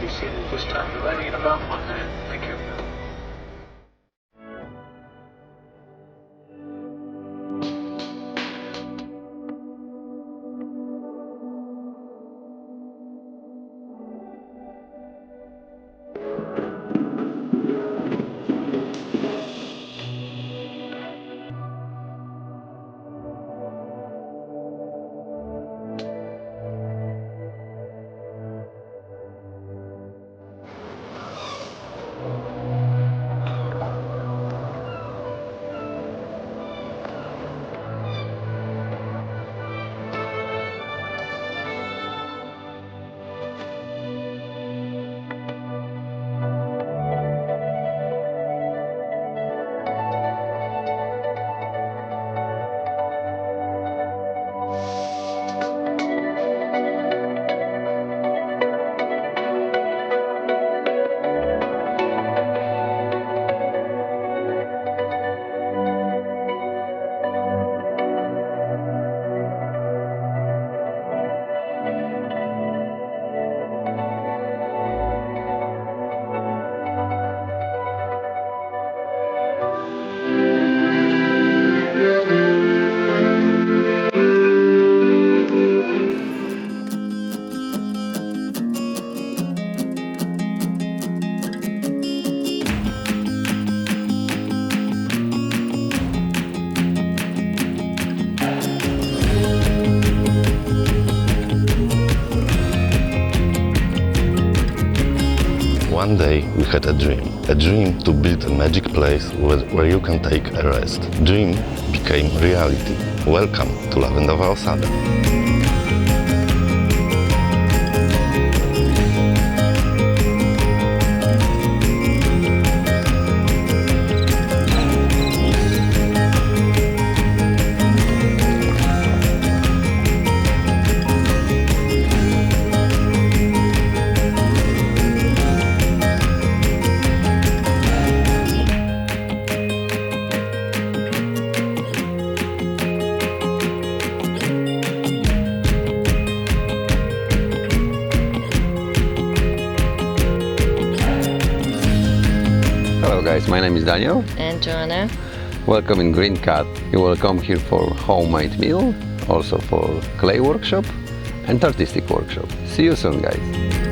be seated. Just start the ready in about 1 minute. Thank you. One day we had a dream to build a magic place where you can take a rest. Dream became reality. Welcome to Lavendowa Osada. Hello guys, my name is Daniel. And Joanna. Welcome in Green Cat. You will come here for homemade meal, also for clay workshop and artistic workshop. See you soon guys.